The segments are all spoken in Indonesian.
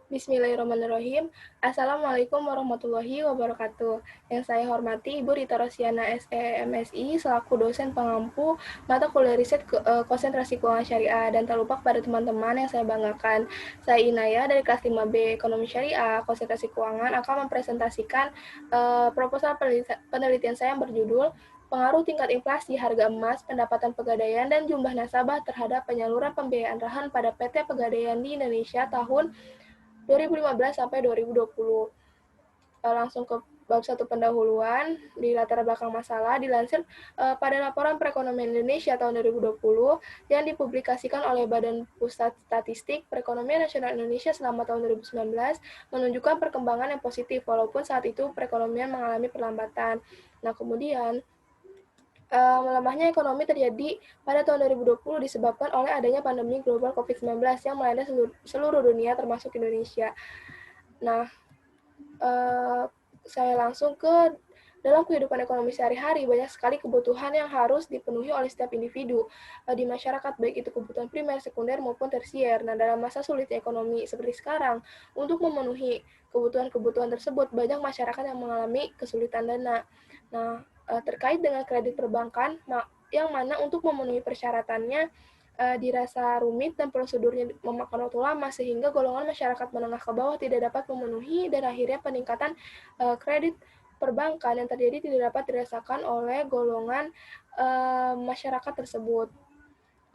Bismillahirrahmanirrahim. Assalamualaikum warahmatullahi wabarakatuh. Yang saya hormati Ibu Rita Rosiana SEMSI selaku dosen pengampu mata kuliah riset konsentrasi keuangan syariah, dan tak lupa kepada teman-teman yang saya banggakan. Saya Inaya dari kelas 5B Ekonomi Syariah Konsentrasi Keuangan akan mempresentasikan proposal penelitian saya yang berjudul Pengaruh tingkat inflasi, harga emas, pendapatan pegadaian, dan jumlah nasabah terhadap penyaluran pembiayaan rahan pada PT Pegadaian di Indonesia tahun 2015 sampai 2020. Langsung ke bab 1 pendahuluan, di latar belakang masalah, dilansir pada laporan perekonomian Indonesia tahun 2020 yang dipublikasikan oleh Badan Pusat Statistik. Perekonomian nasional Indonesia selama tahun 2019 menunjukkan perkembangan yang positif, walaupun saat itu perekonomian mengalami perlambatan. Nah, kemudian melemahnya ekonomi terjadi pada tahun 2020 disebabkan oleh adanya pandemi global COVID-19 yang melanda seluruh dunia termasuk Indonesia. Nah, eh, saya langsung ke dalam kehidupan ekonomi sehari-hari, banyak sekali kebutuhan yang harus dipenuhi oleh setiap individu di masyarakat, baik itu kebutuhan primer, sekunder, maupun tersier. Nah, dalam masa sulitnya ekonomi seperti sekarang, untuk memenuhi kebutuhan-kebutuhan tersebut, banyak masyarakat yang mengalami kesulitan dana. Nah, terkait dengan kredit perbankan, yang mana untuk memenuhi persyaratannya dirasa rumit dan prosedurnya memakan waktu lama, sehingga golongan masyarakat menengah ke bawah tidak dapat memenuhi, dan akhirnya peningkatan kredit perbankan yang terjadi tidak dapat dirasakan oleh golongan masyarakat tersebut.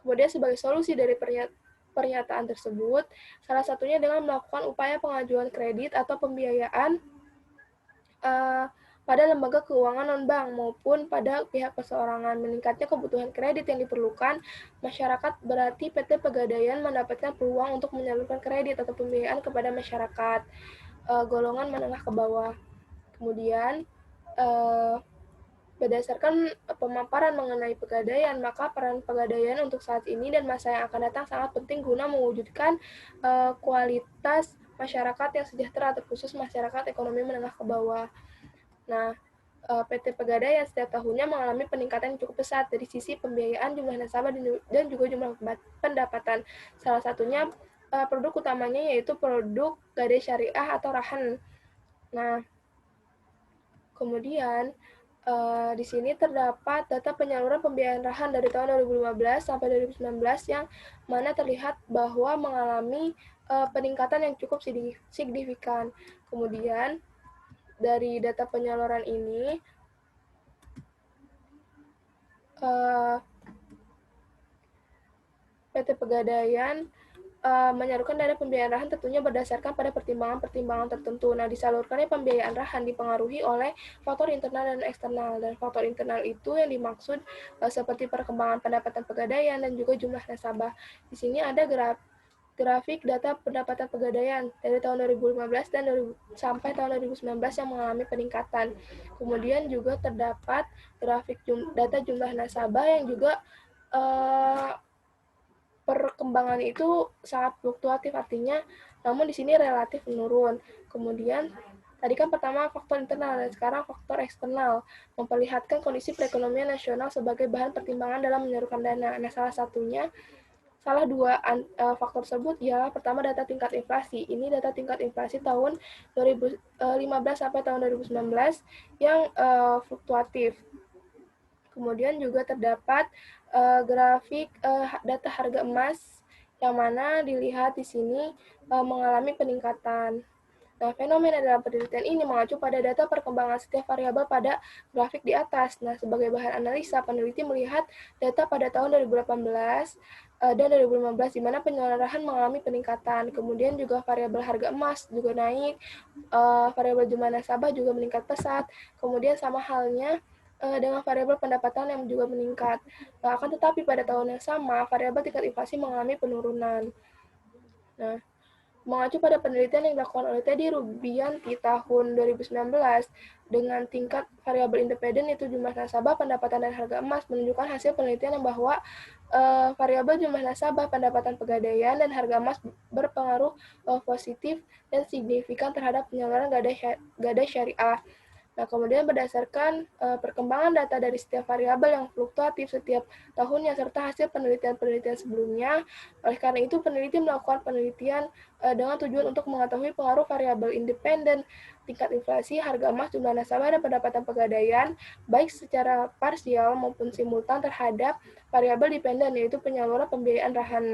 Kemudian sebagai solusi dari pernyataan tersebut, salah satunya dengan melakukan upaya pengajuan kredit atau pembiayaan uh, pada lembaga keuangan non-bank maupun pada pihak perseorangan. Meningkatnya kebutuhan kredit yang diperlukan masyarakat berarti PT Pegadaian mendapatkan peluang untuk menyalurkan kredit atau pembiayaan kepada masyarakat golongan menengah ke bawah. Kemudian berdasarkan pemaparan mengenai pegadaian, maka peran pegadaian untuk saat ini dan masa yang akan datang sangat penting guna mewujudkan kualitas masyarakat yang sejahtera, terkhusus masyarakat ekonomi menengah ke bawah. Nah, PT Pegadaian setiap tahunnya mengalami peningkatan yang cukup pesat dari sisi pembiayaan, jumlah nasabah, dan juga jumlah pendapatan. Salah satunya produk utamanya yaitu produk gadai syariah atau rahan. Nah, kemudian di sini terdapat data penyaluran pembiayaan rahan dari tahun 2015 sampai 2019 yang mana terlihat bahwa mengalami peningkatan yang cukup signifikan. Kemudian dari data penyaluran ini PT Pegadaian menyalurkan dana pembiayaan rahan tentunya berdasarkan pada pertimbangan-pertimbangan tertentu. Nah, disalurkannya pembiayaan rahan dipengaruhi oleh faktor internal dan eksternal. Dan faktor internal itu yang dimaksud seperti perkembangan pendapatan pegadaian dan juga jumlah nasabah. Di sini ada grafik data pendapatan pegadaian dari tahun 2015 dan sampai tahun 2019 yang mengalami peningkatan. Kemudian juga terdapat grafik data jumlah nasabah yang juga perkembangan itu sangat fluktuatif, artinya namun di sini relatif menurun. Kemudian tadi kan pertama faktor internal dan sekarang faktor eksternal, memperlihatkan kondisi perekonomian nasional sebagai bahan pertimbangan dalam menyalurkan dana. Nah, salah dua faktor tersebut ialah pertama data tingkat inflasi. Ini data tingkat inflasi tahun 2015 sampai tahun 2019 yang fluktuatif. Kemudian juga terdapat grafik data harga emas yang mana dilihat di sini mengalami peningkatan. Nah, fenomena dalam penelitian ini mengacu pada data perkembangan setiap variabel pada grafik di atas. Nah, sebagai bahan analisa, peneliti melihat data pada tahun 2018 dan 2015 di mana penyaluran mengalami peningkatan. Kemudian juga variabel harga emas juga naik, variabel jumlah nasabah juga meningkat pesat. Kemudian sama halnya dengan variabel pendapatan yang juga meningkat. Nah, akan tetapi pada tahun yang sama, variabel tingkat inflasi mengalami penurunan. Nah, mengacu pada penelitian yang dilakukan oleh Teddy Rubianti tahun 2019 dengan tingkat variabel independen yaitu jumlah nasabah, pendapatan, dan harga emas, menunjukkan hasil penelitian yang bahwa variabel jumlah nasabah, pendapatan pegadaian, dan harga emas berpengaruh positif dan signifikan terhadap penyaluran gadai syariah. Nah, kemudian berdasarkan perkembangan data dari setiap variabel yang fluktuatif setiap tahunnya serta hasil penelitian-penelitian sebelumnya, oleh karena itu peneliti melakukan penelitian dengan tujuan untuk mengetahui pengaruh variabel independen tingkat inflasi, harga emas, jumlah nasabah, dan pendapatan pegadaian, baik secara parsial maupun simultan terhadap variabel dependen, yaitu penyaluran pembiayaan rahan.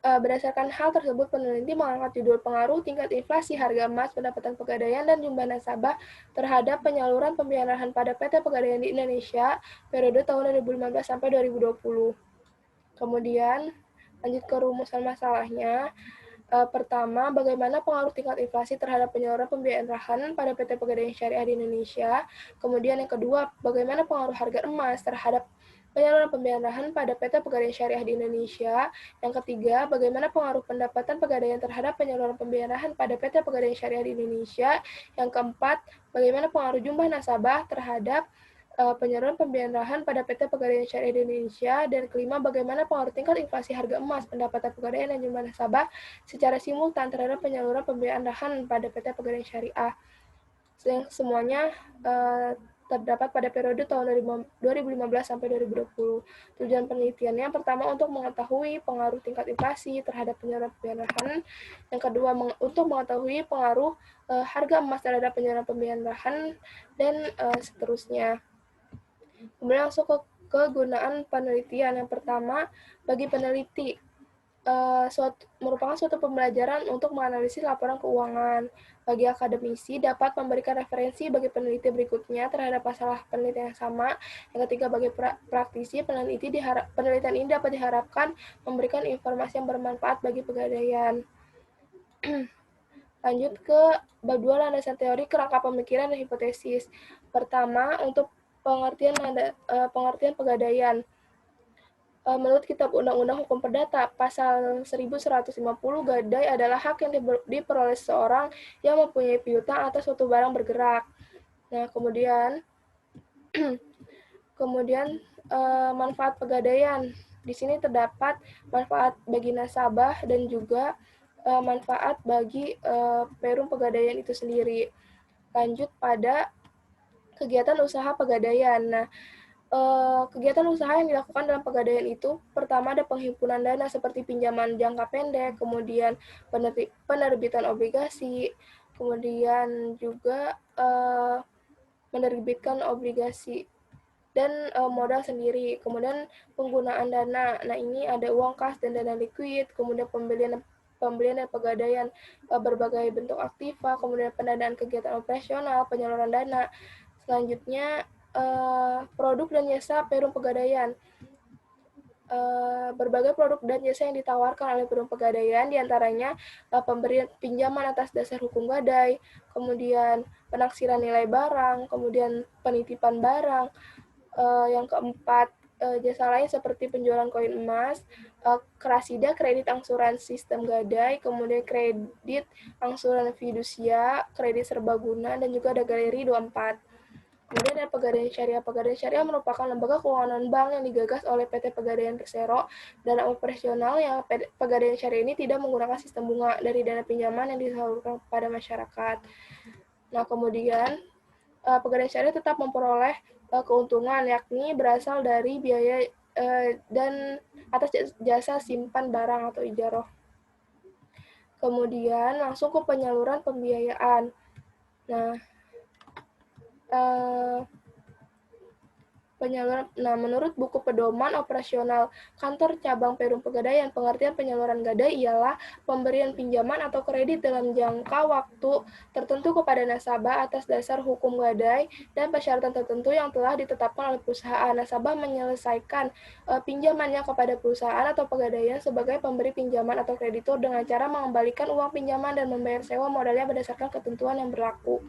Berdasarkan hal tersebut, peneliti mengangkat judul pengaruh tingkat inflasi, harga emas, pendapatan pegadaian, dan jumlah nasabah terhadap penyaluran pembiayaan rahan pada PT Pegadaian di Indonesia periode tahun 2015 sampai 2020. Kemudian, lanjut ke rumusan masalahnya. Pertama, bagaimana pengaruh tingkat inflasi terhadap penyaluran pembiayaan rahan pada PT Pegadaian Syariah di Indonesia. Kemudian yang kedua, bagaimana pengaruh harga emas terhadap penyaluran pembiayaan rahan pada PT Pegadaian Syariah di Indonesia. Yang ketiga, bagaimana pengaruh pendapatan pegadaian terhadap penyaluran pembiayaan rahan pada PT Pegadaian Syariah di Indonesia. Yang keempat, bagaimana pengaruh jumlah nasabah terhadap penyaluran pembiayaan rahan pada PT Pegadaian Syariah di Indonesia. Dan kelima, bagaimana pengaruh tingkat inflasi harga emas, pendapatan pegadaian, dan jumlah nasabah secara simultan terhadap penyaluran pembiayaan rahan pada PT Pegadaian Syariah. Yang semuanya terdapat pada periode tahun 2015 sampai 2020. Tujuan penelitiannya pertama untuk mengetahui pengaruh tingkat inflasi terhadap penyaluran pembiayaan rahan. Yang kedua untuk mengetahui pengaruh harga emas terhadap penyaluran pembiayaan rahan, dan seterusnya. Kemudian langsung ke kegunaan penelitian. Yang pertama, bagi peneliti, merupakan suatu pembelajaran untuk menganalisis laporan keuangan. Bagi akademisi, dapat memberikan referensi bagi peneliti berikutnya terhadap masalah penelitian yang sama. Yang ketiga, bagi praktisi, penelitian ini dapat diharapkan memberikan informasi yang bermanfaat bagi pegadaian. Lanjut ke bab 2, landasan teori, kerangka pemikiran, dan hipotesis. Pertama, untuk pengertian pegadaian. Menurut Kitab Undang-Undang Hukum Perdata, pasal 1150, gadai adalah hak yang diperoleh seseorang yang mempunyai piutang atas suatu barang bergerak. Nah, kemudian manfaat pegadaian. Di sini terdapat manfaat bagi nasabah dan juga manfaat bagi perum pegadaian itu sendiri. Lanjut pada kegiatan usaha pegadaian. Nah, kegiatan usaha yang dilakukan dalam pegadaian itu, pertama ada penghimpunan dana seperti pinjaman jangka pendek, kemudian penerbitan obligasi, kemudian juga menerbitkan obligasi dan modal sendiri, kemudian penggunaan dana. Nah, ini ada uang kas dan dana likuid, kemudian pembelian dan pegadaian berbagai bentuk aktiva, kemudian pendanaan kegiatan operasional, penyaluran dana. Selanjutnya, produk dan jasa perum pegadaian. Berbagai produk dan jasa yang ditawarkan oleh perum pegadaian, diantaranya pemberian pinjaman atas dasar hukum gadai, kemudian penaksiran nilai barang, kemudian penitipan barang. Yang keempat, jasa lain seperti penjualan koin emas, Krasida, kredit angsuran sistem gadai, kemudian kredit angsuran fidusia, kredit serbaguna, dan juga ada galeri 24. Kemudian ada Pegadaian Syariah. Pegadaian Syariah merupakan lembaga keuangan bank yang digagas oleh PT Pegadaian Persero. Dana operasional yang Pegadaian Syariah ini tidak menggunakan sistem bunga dari dana pinjaman yang disalurkan kepada masyarakat. Nah, kemudian Pegadaian Syariah tetap memperoleh keuntungan, yakni berasal dari biaya dan atas jasa simpan barang atau ijaroh. Kemudian langsung ke penyaluran pembiayaan. Nah, menurut buku pedoman operasional kantor cabang Perum Pegadaian, pengertian penyaluran gadai ialah pemberian pinjaman atau kredit dalam jangka waktu tertentu kepada nasabah atas dasar hukum gadai dan persyaratan tertentu yang telah ditetapkan oleh perusahaan. Nasabah menyelesaikan pinjamannya kepada perusahaan atau pegadaian sebagai pemberi pinjaman atau kreditur dengan cara mengembalikan uang pinjaman dan membayar sewa modalnya berdasarkan ketentuan yang berlaku.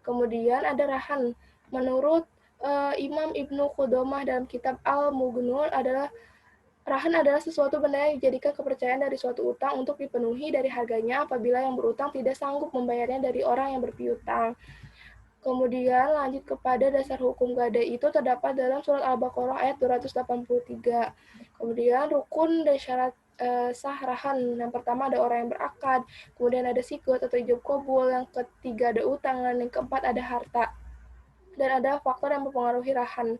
Kemudian ada rahan. Menurut Imam Ibnu Qudamah dalam kitab Al-Mughnun, rahan adalah sesuatu benda yang dijadikan kepercayaan dari suatu utang untuk dipenuhi dari harganya apabila yang berutang tidak sanggup membayarnya dari orang yang berpiutang. Kemudian lanjut kepada dasar hukum gadai itu terdapat dalam surat Al-Baqarah ayat 283. Kemudian rukun dan syarat sah rahan. Yang pertama ada orang yang berakad, kemudian ada sikut atau ijab kabul, yang ketiga ada utang, dan yang keempat ada harta. Dan ada faktor yang mempengaruhi rahan,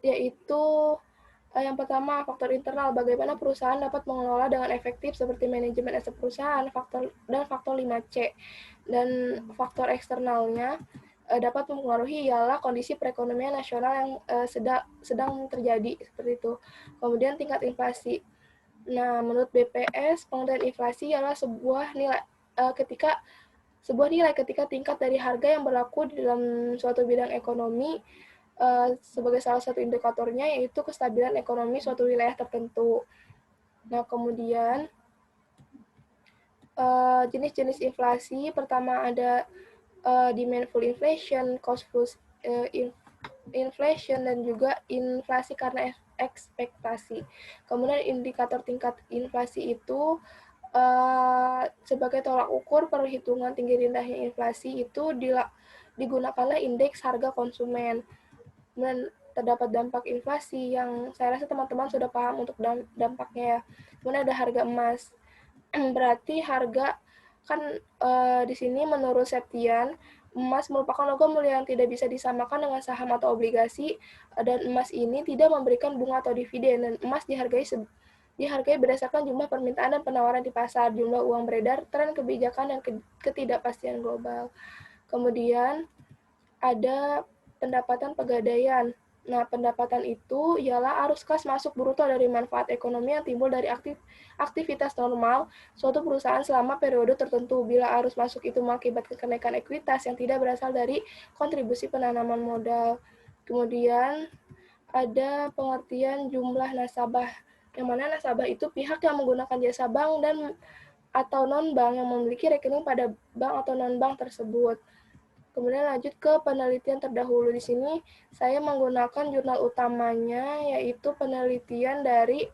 yaitu yang pertama, faktor internal, bagaimana perusahaan dapat mengelola dengan efektif seperti manajemen aset perusahaan, faktor 5C. Dan faktor eksternalnya dapat mempengaruhi ialah kondisi perekonomian nasional yang sedang terjadi, seperti itu. Kemudian tingkat inflasi. Nah, menurut BPS, pengertian inflasi ialah sebuah nilai ketika tingkat dari harga yang berlaku di dalam suatu bidang ekonomi, sebagai salah satu indikatornya yaitu kestabilan ekonomi suatu wilayah tertentu. Nah, kemudian jenis-jenis inflasi, pertama ada demandful inflation, costful inflation, dan juga inflasi karena ekspektasi. Kemudian indikator tingkat inflasi itu sebagai tolak ukur perhitungan tinggi rendahnya inflasi itu digunakanlah indeks harga konsumen. Dan terdapat dampak inflasi yang saya rasa teman-teman sudah paham untuk dampaknya ya. Kemudian ada harga emas. Berarti harga kan di sini menurut Septian, emas merupakan logam mulia yang tidak bisa disamakan dengan saham atau obligasi, dan emas ini tidak memberikan bunga atau dividen, dan emas dihargai berdasarkan jumlah permintaan dan penawaran di pasar, jumlah uang beredar, tren kebijakan, dan ketidakpastian global. Kemudian ada pendapatan pegadaian. Nah, pendapatan itu ialah arus kas masuk bruto dari manfaat ekonomi yang timbul dari aktivitas normal suatu perusahaan selama periode tertentu. Bila arus masuk itu mengakibatkan kenaikan ekuitas yang tidak berasal dari kontribusi penanaman modal. Kemudian ada pengertian jumlah nasabah, yang mana nasabah itu pihak yang menggunakan jasa bank dan atau non-bank yang memiliki rekening pada bank atau non-bank tersebut. Kemudian lanjut ke penelitian terdahulu. Di sini saya menggunakan jurnal utamanya, yaitu penelitian dari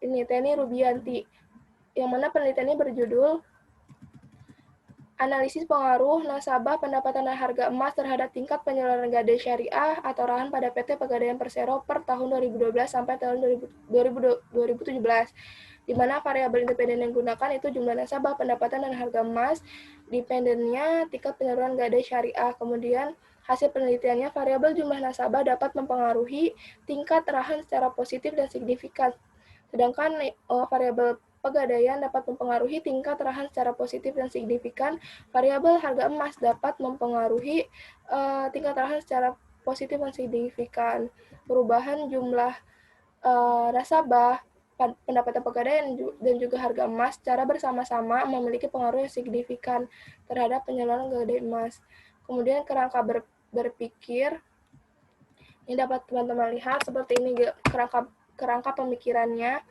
Teni Rubianti, yang mana penelitiannya berjudul Analisis Pengaruh Nasabah Pendapatan dan Harga Emas Terhadap Tingkat Penyaluran Gadai Syariah atau Rahan pada PT Pegadaian Persero per tahun 2012 sampai tahun 2017, di mana variabel independen yang digunakan itu jumlah nasabah, pendapatan, dan harga emas, dependennya tingkat penyaluran gadai syariah. Kemudian hasil penelitiannya, variabel jumlah nasabah dapat mempengaruhi tingkat rahan secara positif dan signifikan, sedangkan variabel pegadaian dapat mempengaruhi tingkat rahan secara positif dan signifikan. Variabel harga emas dapat mempengaruhi tingkat rahan secara positif dan signifikan. Perubahan jumlah nasabah, pendapatan pegadaian, dan juga harga emas secara bersama-sama memiliki pengaruh yang signifikan terhadap penyaluran gadai emas. Kemudian kerangka berpikir, ini dapat teman-teman lihat seperti ini kerangka pemikirannya.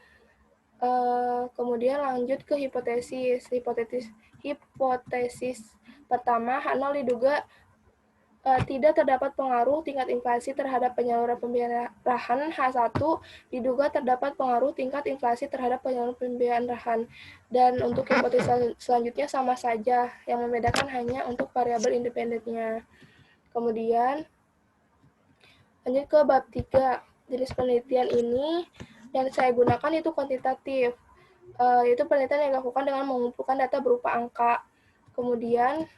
Kemudian lanjut ke hipotesis pertama, H0 diduga tidak terdapat pengaruh tingkat inflasi terhadap penyaluran pembiayaan H1 diduga terdapat pengaruh tingkat inflasi terhadap penyaluran pembiayaan rahan. Dan untuk hipotesis selanjutnya sama saja, yang membedakan hanya untuk variabel independennya. Kemudian lanjut ke bab 3. Jenis penelitian ini yang saya gunakan itu kuantitatif, yaitu penelitian yang dilakukan dengan mengumpulkan data berupa angka. Kemudian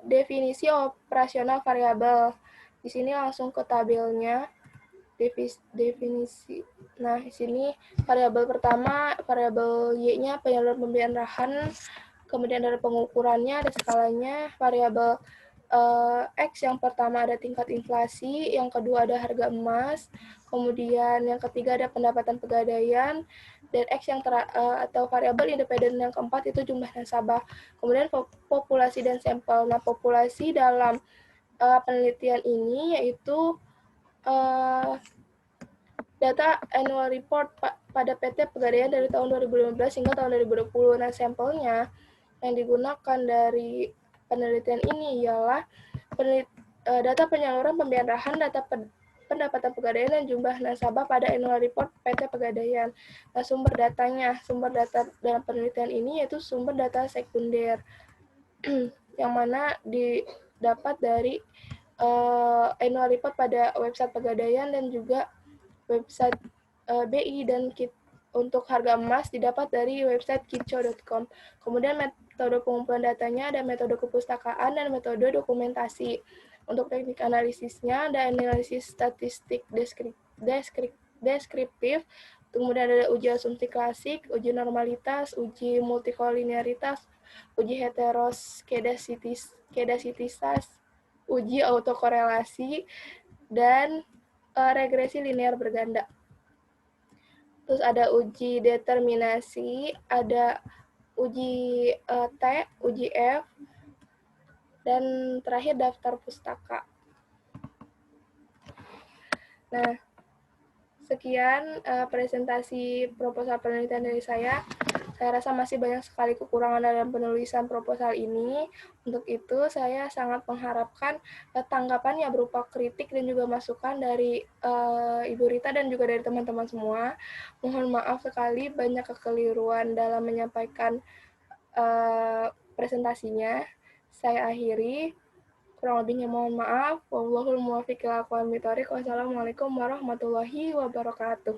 definisi operasional variabel. Di sini langsung ke tabelnya. Definisi. Nah, di sini variabel pertama, variabel Y-nya penyaluran pembiayaan rahan, kemudian ada pengukurannya, ada skalanya. Variabel X yang pertama ada tingkat inflasi, yang kedua ada harga emas, kemudian yang ketiga ada pendapatan pegadaian, dan X yang atau variabel independen yang keempat itu jumlah nasabah. Kemudian populasi dan sampel. Nah, populasi dalam penelitian ini yaitu data annual report pada PT Pegadaian dari tahun 2015 hingga tahun 2020. Nah, sampelnya yang digunakan dari penelitian ini ialah data penyaluran pembiayaan rahan, data pendapatan pegadaian, dan jumlah nasabah pada annual report PT Pegadaian. Nah, sumber data dalam penelitian ini yaitu sumber data sekunder yang mana didapat dari annual report pada website Pegadaian dan juga website BI dan kit untuk harga emas didapat dari website kitco.com. Kemudian metode pengumpulan datanya ada metode kepustakaan dan metode dokumentasi. Untuk teknik analisisnya ada analisis statistik deskriptif, kemudian ada uji asumsi klasik, uji normalitas, uji multikolinearitas, uji heteroskedasitas, uji autokorelasi, dan regresi linear berganda. Terus ada uji determinasi, ada uji T, uji F, dan terakhir daftar pustaka. Nah, sekian presentasi proposal penelitian dari saya. Saya rasa masih banyak sekali kekurangan dalam penulisan proposal ini. Untuk itu, saya sangat mengharapkan tanggapannya berupa kritik dan juga masukan dari Ibu Rita dan juga dari teman-teman semua. Mohon maaf sekali banyak kekeliruan dalam menyampaikan presentasinya. Saya akhiri. Kurang lebihnya mohon maaf. Wallahul muwaffiq ila aqwamit thoriq. Wassalamualaikum warahmatullahi wabarakatuh.